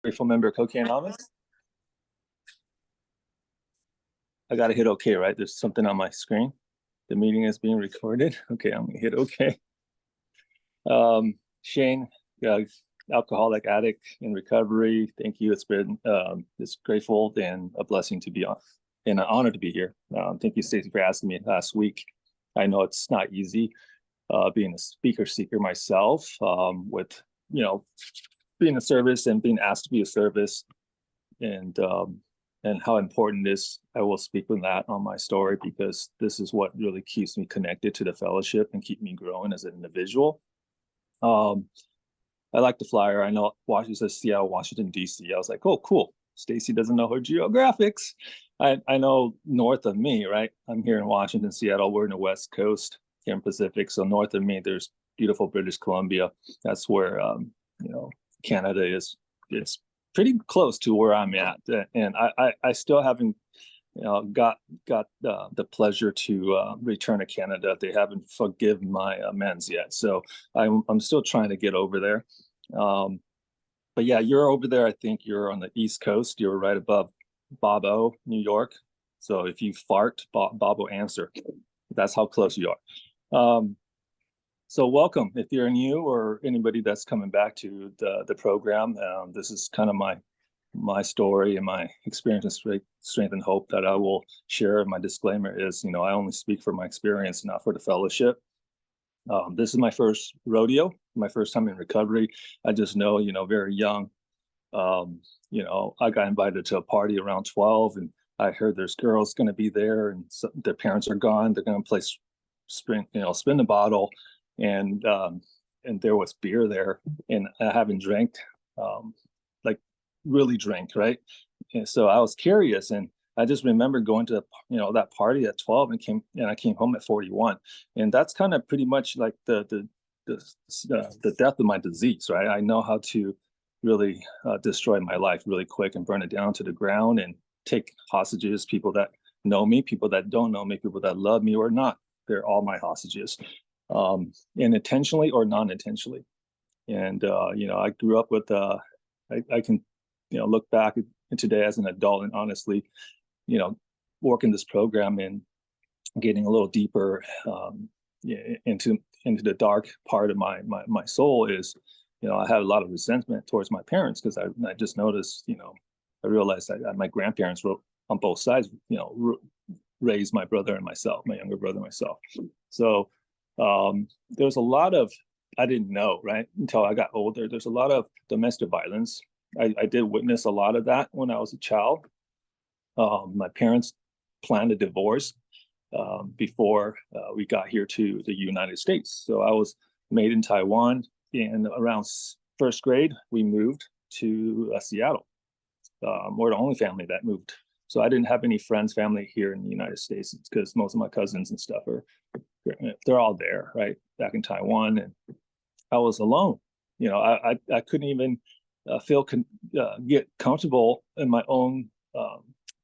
Grateful member of Cocaine Anonymous. I gotta hit OK, right? There's something on my screen. The meeting is being recorded. Okay, I'm gonna hit OK. Shane, alcoholic addict in recovery. Thank you. It's been it's grateful and a blessing to be on, and an honor to be here. Thank you, Stacey, for asking me last week. I know it's not easy being a speaker seeker myself, with you know being a service and being asked to be a service, and how important it is. I will speak with that on my story because this is what really keeps me connected to the fellowship and keep me growing as an individual. Um, I like the flyer. I know Washington says Seattle, Washington, D.C. I was like, oh, cool. Stacy doesn't know her geographics. I know north of me, right? I'm here in Washington, Seattle. We're in the West Coast here in Pacific. So north of me, there's beautiful British Columbia. That's where, Canada is. It's pretty close to where I'm at. And I still haven't got the pleasure to return to Canada. They haven't forgiven my amends yet, so I'm still trying to get over there. But yeah, you're over there. I think you're on the East Coast. You're right above Bobo, New York. So if you fart, Bob will answer. That's how close you are. So welcome if you're new or anybody that's coming back to the program. This is kind of my story and my experience and strength and hope that I will share. My disclaimer is, I only speak for my experience, not for the fellowship. This is my first rodeo, my first time in recovery. I just know, very young, I got invited to a party around 12 and I heard there's girls going to be there and their parents are gone. They're going to play spin the bottle. And there was beer there and I haven't drank, like really drank, right? And so I was curious, and I just remember going to that party at 12 and I came home at 41, and that's kind of pretty much like the death of my disease, right? I know how to really destroy my life really quick and burn it down to the ground and take hostages, people that know me, people that don't know me, people that love me or not. They're all my hostages, and intentionally or non-intentionally. And I grew up with I can look back today as an adult and honestly working this program and getting a little deeper into the dark part of my soul is I had a lot of resentment towards my parents because I just noticed I realized my grandparents were on both sides raised my brother and myself, my younger brother and myself. So there's a lot of I didn't know, right, until I got older. There's a lot of domestic violence. I did witness a lot of that when I was a child. My parents planned a divorce before we got here to the United States. So I was made in Taiwan, and around first grade, we moved to Seattle. We're the only family that moved. So I didn't have any friends, family here in the United States because most of my cousins and stuff they're all there, right, back in Taiwan, and I was alone. I couldn't even get comfortable in my own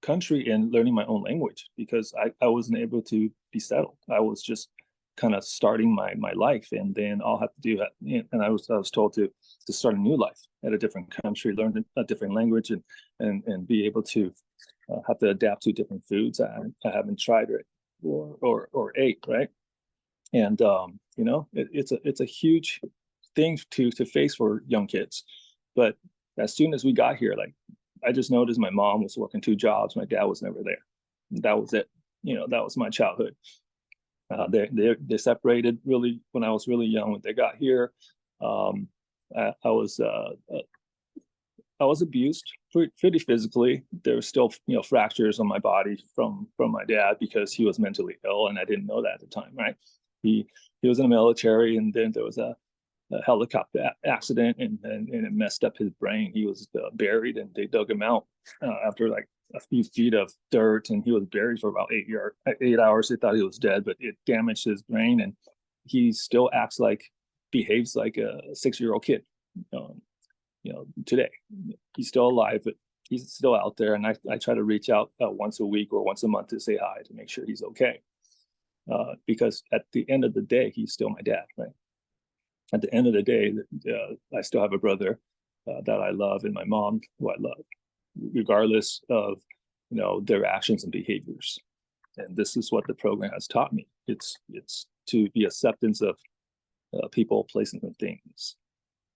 country and learning my own language because I wasn't able to be settled. I was just kind of starting my life, and then I'll have to do that. And I was told to start a new life at a different country, learn a different language, and be able to have to adapt to different foods I haven't tried or ate, right? And it's a huge thing to face for young kids. But as soon as we got here, like I just noticed my mom was working two jobs. My dad was never there. That was it. That was my childhood. They separated really when I was really young. When they got here, I was abused pretty physically. There were still fractures on my body from my dad because he was mentally ill, and I didn't know that at the time. Right? He was in the military, and then there was a helicopter accident, and it messed up his brain. He was buried, and they dug him out after like a few feet of dirt, and he was buried for about 8 hours. They thought he was dead, but it damaged his brain, and he still behaves like a 6-year-old kid. Today he's still alive, but he's still out there, and I try to reach out once a week or once a month to say hi to make sure he's okay, because at the end of the day, he's still my dad, right? At the end of the day, I still have a brother that I love, and my mom, who I love, regardless of, their actions and behaviors. And this is what the program has taught me. It's to be acceptance of people, places, and things.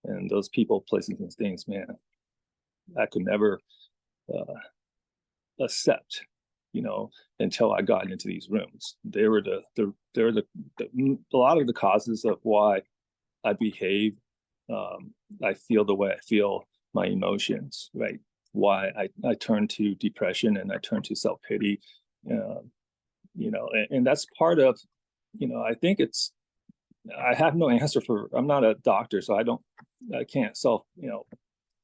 And those people, places, and things, man, I could never accept, until I got into these rooms. They were a lot of the causes of why I behave. I feel the way I feel, my emotions, right? Why I turn to depression and I turn to self-pity, and that's part of, I think I have no answer I'm not a doctor, so I can't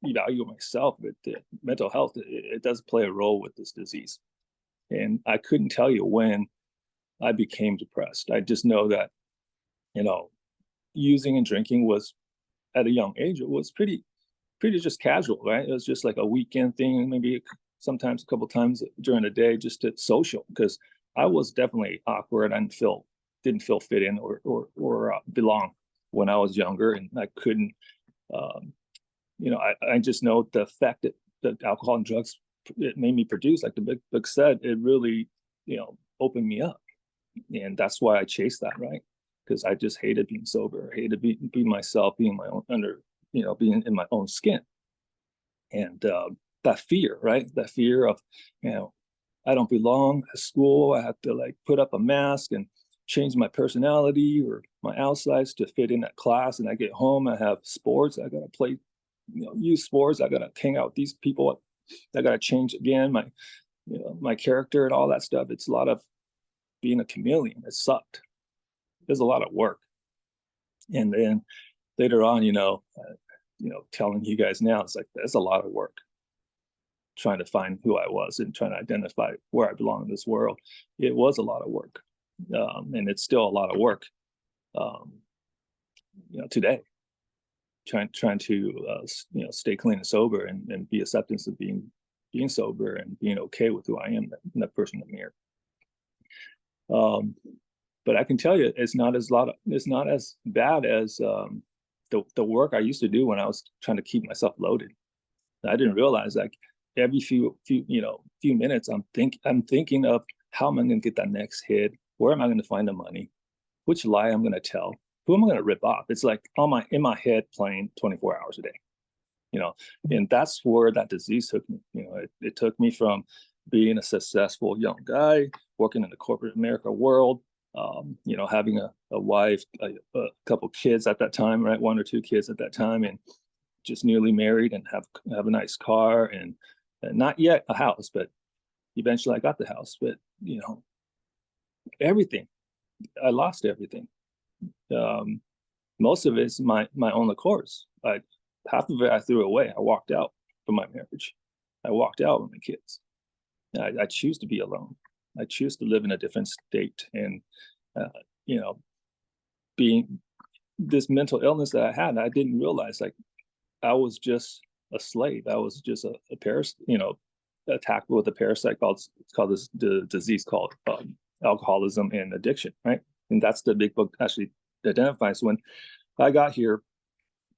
evaluate myself, but mental health, it does play a role with this disease. And I couldn't tell you when I became depressed. I just know that, using and drinking was at a young age, it was pretty just casual, right? It was just like a weekend thing, maybe sometimes a couple times during the day, just to social, because I was definitely awkward and didn't feel fit in or belong when I was younger, and I couldn't. I just know the effect that alcohol and drugs it made me produce. Like the big book said, it really opened me up, and that's why I chased that, right? Because I just hated being sober, hated being myself, being my own being in my own skin, and that fear, right? That fear of, I don't belong at school. I have to like put up a mask and change my personality or my outsides to fit in that class. And I get home, I have sports. I gotta play, use sports. I gotta hang out with these people. I gotta change again my character and all that stuff. It's a lot of being a chameleon. It sucked. There's a lot of work. And then later on, telling you guys now, it's like there's a lot of work trying to find who I was and trying to identify where I belong in this world. It was a lot of work, and it's still a lot of work. Today, trying to stay clean and sober and be acceptance of being sober and being okay with who I am, that person in the mirror. But I can tell you, it's not as bad as the work I used to do when I was trying to keep myself loaded. I didn't realize, like, every few minutes I'm thinking of how am I going to get that next hit, where am I going to find the money, which lie I'm going to tell, who am I going to rip off. It's like in my head playing 24 hours a day, and that's where that disease took me. It took me from being a successful young guy working in the corporate America world, having a wife, a couple kids at that time, right? 1 or 2 kids at that time, and just newly married and have a nice car and not yet a house, but eventually I got the house. But everything, I lost everything. Most of it's my own accords. Half of it I threw away. I walked out from my marriage. I walked out with my kids. I choose to be alone. I choose to live in a different state. And being this mental illness that I had, I didn't realize, like, I was just a slave. I was just a attacked with a parasite called the disease called alcoholism and addiction, right? And that's the big book actually identifies. When I got here,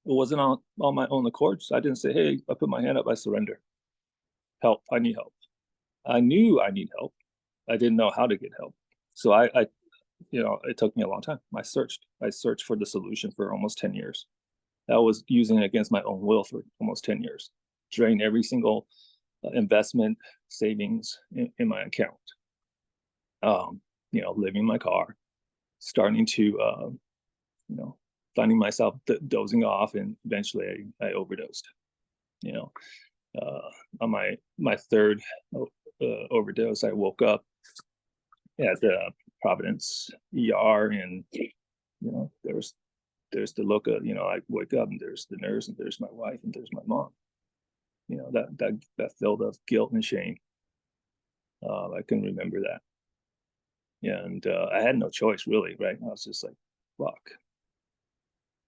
it wasn't on my own accord. I didn't say, hey, I put my hand up, I surrender. Help, I need help. I knew I need help. I didn't know how to get help. So I it took me a long time. I searched for the solution for almost 10 years. I was using it against my own will for almost 10 years. Drained every single investment savings in my account. Living in my car, starting to, finding myself dozing off, and eventually I overdosed. On my third overdose, I woke up at the Providence ER, and there's the look of, I wake up and there's the nurse and there's my wife and there's my mom. That filled of guilt and shame. I can remember that. And I had no choice, really, right? I was just like, fuck.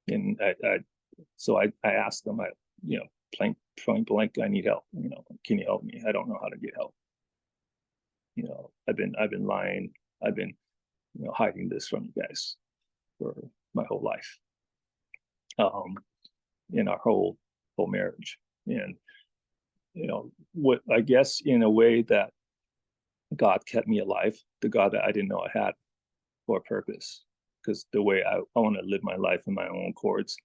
And so I asked them, point blank, I need help. Can you help me? I don't know how to get help. I've been lying. I've been, hiding this from you guys for my whole life. In our whole whole marriage. And, what I guess in a way that God kept me alive, the God that I didn't know I had for a purpose, because the way I want to live my life in my own accords,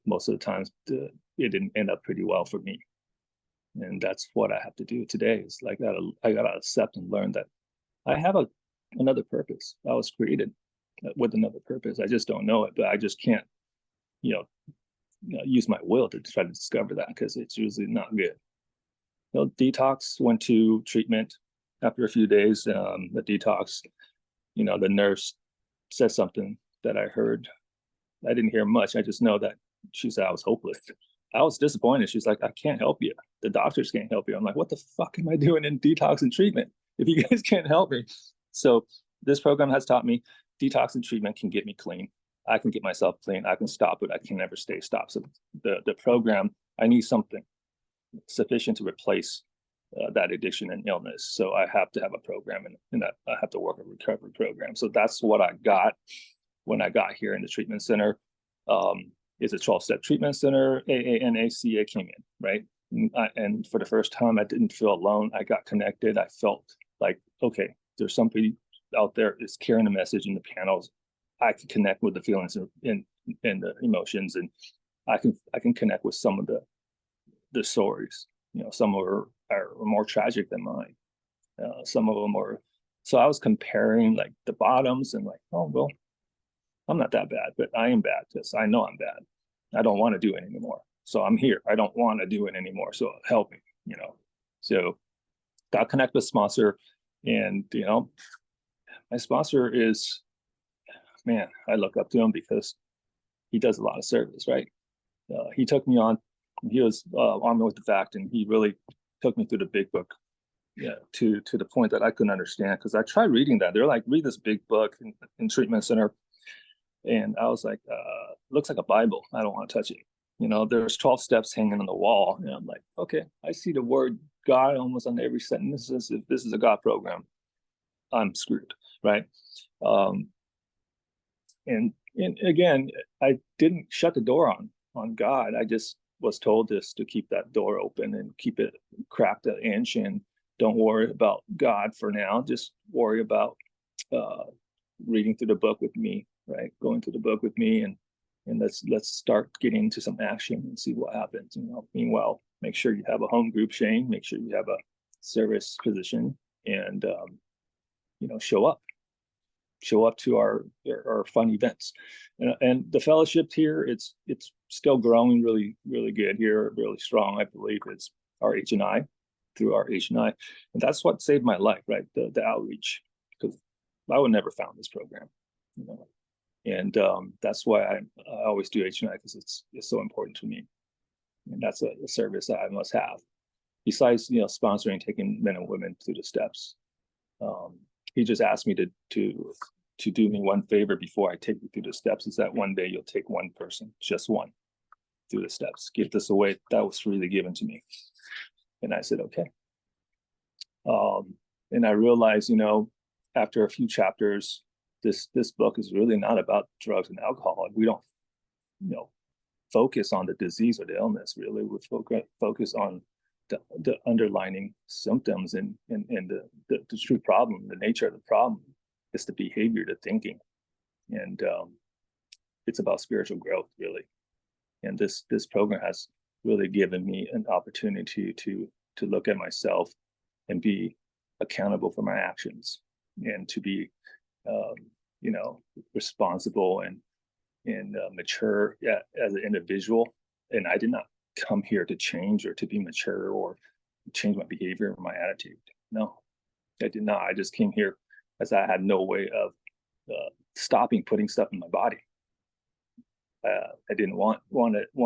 most of the times it didn't end up pretty well for me. And that's what I have to do today. Is like I gotta accept and learn that I have another purpose. I was created with another purpose. I just don't know it, but I just can't, you know, use my will to try to discover that, because it's usually not good. Detox, went to treatment. After a few days, the detox, the nurse said something that I heard. I didn't hear much. I just know that she said I was hopeless. I was disappointed. She's like, I can't help you. The doctors can't help you. I'm like, what the fuck am I doing in detox and treatment if you guys can't help me? So this program has taught me detox and treatment can get me clean. I can get myself clean. I can stop it. I can never stay stopped. So the program, I need something sufficient to replace that addiction and illness. So I have to have a program, and that I have to work a recovery program. So that's what I got when I got here in the treatment center. It's a 12-step treatment center. AA and ACA came in, right? And for the first time, I didn't feel alone. I got connected. I felt like, okay, there's somebody out there is carrying a message in the panels. I can connect with the feelings and the emotions, and I can connect with some of the stories. Some are more tragic than mine. Some of them are. So I was comparing like the bottoms and like, oh well, I'm not that bad, but I am bad because I know I'm bad. I don't want to do it anymore. So I'm here. I don't want to do it anymore. So help me. So got connected with sponsor, and my sponsor is, man, I look up to him because he does a lot of service, right? He took me on. He was armed with the fact, and he really took me through the big book, to the point that I couldn't understand, because I tried reading that. They're like, read this big book in treatment center, and I was like, looks like a Bible. I don't want to touch it. There's 12 steps hanging on the wall, and I'm like, okay, I see the word God almost on every sentence. If this is a God program, I'm screwed, right? And again, I didn't shut the door on God. I just was told this to keep that door open and keep it cracked an inch, and don't worry about God for now. Just worry about reading through the book with me, right? Going through the book with me, and let's start getting into some action and see what happens. Meanwhile, make sure you have a home group, Shane. Make sure you have a service position, and show up to our fun events, and the fellowship here. It's still growing really, really good here, really strong. I believe it's our H&I, through our H&I, and that's what saved my life, right? The outreach, because I would never found this program, and that's why I always do H&I, because it's so important to me, and that's a service that I must have. Besides, sponsoring, taking men and women through the steps. He just asked me to do me one favor before I take you through the steps, is that one day you'll take one person, just one, through the steps. Give this away. That was freely given to me. And I said, okay. And I realized, after a few chapters, this book is really not about drugs and alcohol. We don't, focus on the disease or the illness, really. We focus on the underlying symptoms, and the true problem, the nature of the problem is the behavior, the thinking, and it's about spiritual growth, really. And this program has really given me an opportunity to look at myself and be accountable for my actions, and to be responsible and mature as an individual. And I did not come here to change or to be mature or change my behavior or my attitude. No, I did not. I just came here as I had no way of stopping putting stuff in my body. I didn't want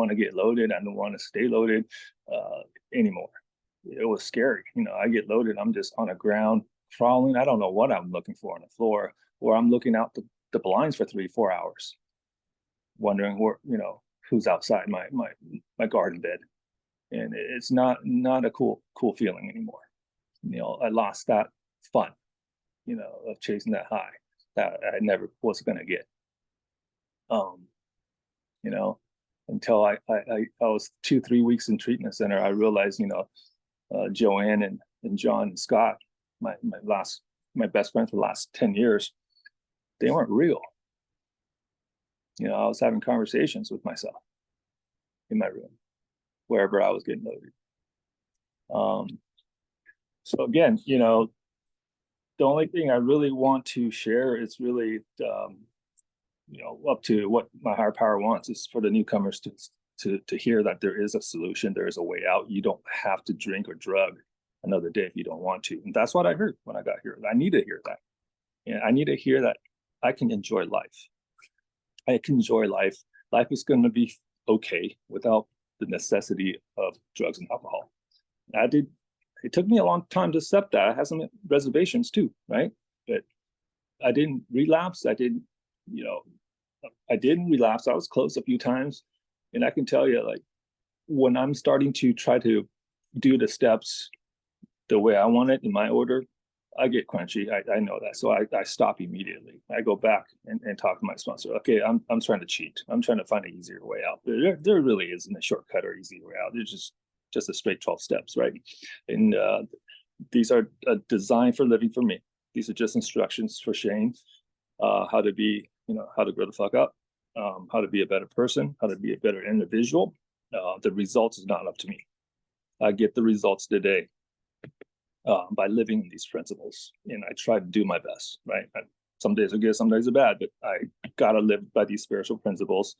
to get loaded. I didn't want to stay loaded anymore. It was scary. I get loaded, I'm just on the ground crawling. I don't know what I'm looking for on the floor, or I'm looking out the blinds for 3-4 hours, wondering who's outside my garden bed. And it's not a cool feeling anymore. I lost that fun, of chasing that high that I never was going to get. until I was 2-3 weeks in treatment center. I realized, Joanne and John and Scott, my best friends for the last 10 years, they weren't real. I was having conversations with myself in my room, wherever I was getting loaded. So again, the only thing I really want to share is really, up to what my higher power wants is for the newcomers to hear that there is a solution, there is a way out. You don't have to drink or drug another day if you don't want to. And that's what I heard when I got here. I need to hear that. And I need to hear that I can enjoy life. I can enjoy life. Life is going to be okay without the necessity of drugs and alcohol. It took me a long time to accept that. I had some reservations too, right? But I didn't relapse. I didn't relapse. I was close a few times. And I can tell you, like, when I'm starting to try to do the steps the way I want it in my order, I get crunchy. I know that. So I stop immediately. I go back and talk to my sponsor. Okay, I'm trying to cheat. I'm trying to find an easier way out. There really isn't a shortcut or easy way out. There's just a straight 12 steps, right? And these are designed for living for me. These are just instructions for Shane, how to be, how to grow the fuck up, how to be a better person, how to be a better individual. The results is not up to me. I get the results today by living these principles, and I try to do my best, right? Some days are good, some days are bad, but I gotta live by these spiritual principles,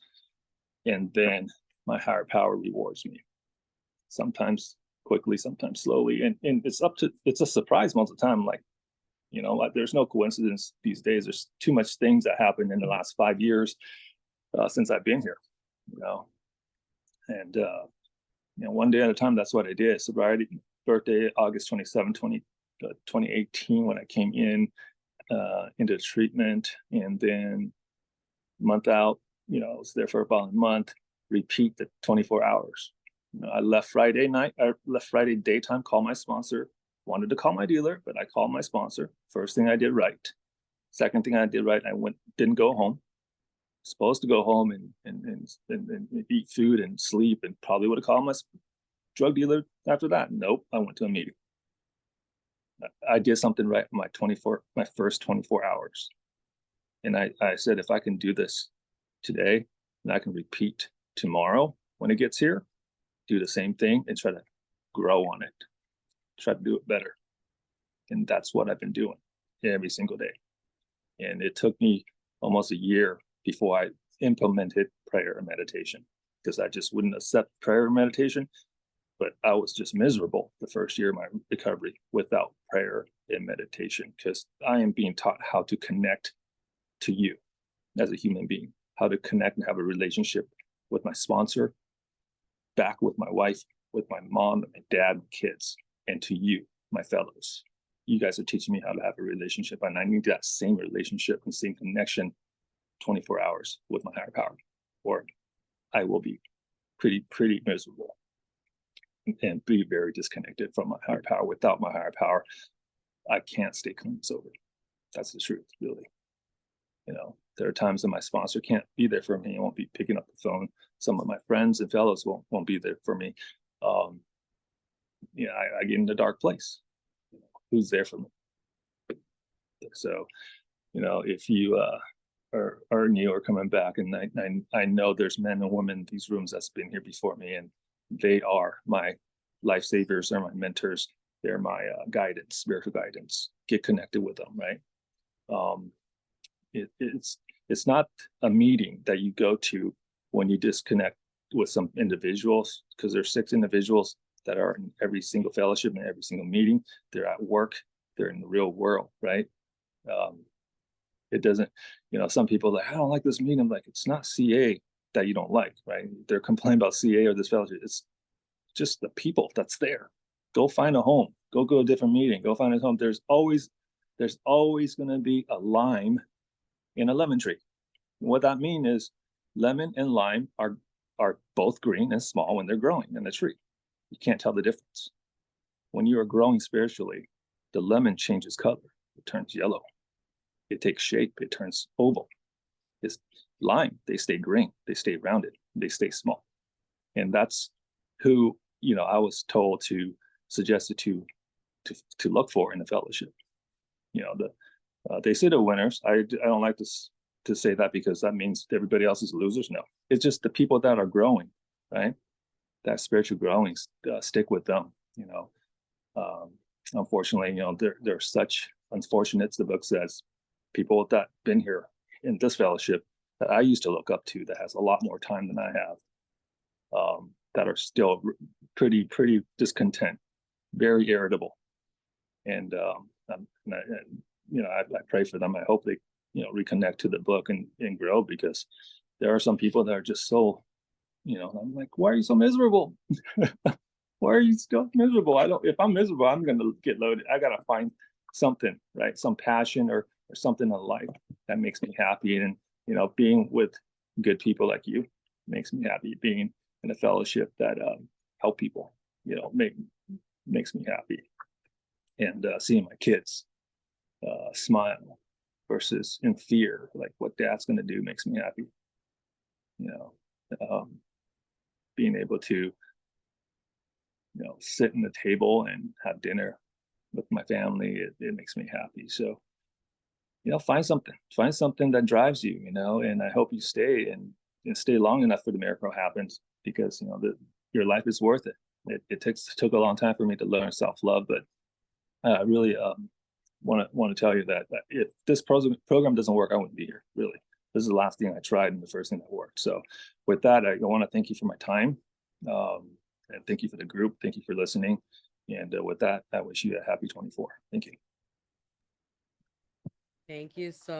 and then my higher power rewards me. Sometimes quickly, sometimes slowly, and it's a surprise most of the time. Like, there's no coincidence these days. There's too much things that happened in the last 5 years since I've been here, and one day at a time. That's what I did. Sobriety birthday, August 27, 2018, when I came into treatment, and then month out, I was there for about a month. Repeat the 24 hours. I left Friday night. I left Friday daytime. Called my sponsor. Wanted to call my dealer, but I called my sponsor. First thing I did right. Second thing I did right, didn't go home. Supposed to go home and eat food and sleep, and probably would have called my drug dealer after that. Nope, I went to a meeting. I did something right in my first 24 hours. And I said, if I can do this today, and I can repeat tomorrow when it gets here, do the same thing and try to grow on it, try to do it better. And that's what I've been doing every single day. And it took me almost a year before I implemented prayer and meditation, because I just wouldn't accept prayer and meditation. But I was just miserable the first year of my recovery without prayer and meditation, because I am being taught how to connect to you as a human being, how to connect and have a relationship with my sponsor, back with my wife, with my mom, my dad, my kids, and to you, my fellows. You guys are teaching me how to have a relationship, and I need that same relationship and same connection 24 hours with my higher power, or I will be pretty miserable and be very disconnected from my higher power. Without my higher power, I can't stay clean sober. That's the truth, really. There are times that my sponsor can't be there for me. I won't be picking up the phone. Some of my friends and fellows won't be there for me. I get in a dark place. Who's there for me? So, if you are new or coming back, and I know there's men and women in these rooms that's been here before me, and they are my lifesavers. They're my mentors. They're my guidance, spiritual guidance. Get connected with them, right? It's not a meeting that you go to when you disconnect with some individuals, because there's 6 individuals that are in every single fellowship and every single meeting. They're at work. They're in the real world, right? It doesn't, some people are like, I don't like this meeting. I'm like, it's not CA that you don't like, right? They're complaining about CA or this fellowship. It's just the people that's there. Go find a home. Go a different meeting. Go find a home. There's always going to be a lime in a lemon tree. What that means is lemon and lime are both green and small when they're growing in the tree. You can't tell the difference. When you are growing spiritually, the lemon changes color. It turns yellow. It takes shape. It turns oval. It's lime. They stay green. They stay rounded. They stay small. And that's who, I was told to suggested to look for in the fellowship. They say the winners. I don't like to say that because that means everybody else is losers. No, it's just the people that are growing, right? That spiritual growing, stick with them. Unfortunately, there are such unfortunates. The book says people that been here in this fellowship that I used to look up to that has a lot more time than I have, that are still pretty discontent, very irritable, and I pray for them. I hope they reconnect to the book and grow, because there are some people that are just so, I'm like, why are you so miserable? Why are you still miserable? If I'm miserable, I'm going to get loaded. I got to find something, right? Some passion or something in life that makes me happy. And, being with good people like you makes me happy. Being in a fellowship that help people, makes me happy. And seeing my kids smile versus in fear, like what dad's going to do, makes me happy. Being able to, sit in the table and have dinner with my family, it makes me happy. So, find something that drives you, and I hope you stay and stay long enough for the miracle happens, because, your life is worth it. It took a long time for me to learn self-love, but I really want to tell you that if this program doesn't work, I wouldn't be here. Really, this is the last thing I tried and the first thing that worked. So, with that, I want to thank you for my time, and thank you for the group. Thank you for listening. And with that, I wish you a happy 24. Thank you. Thank you so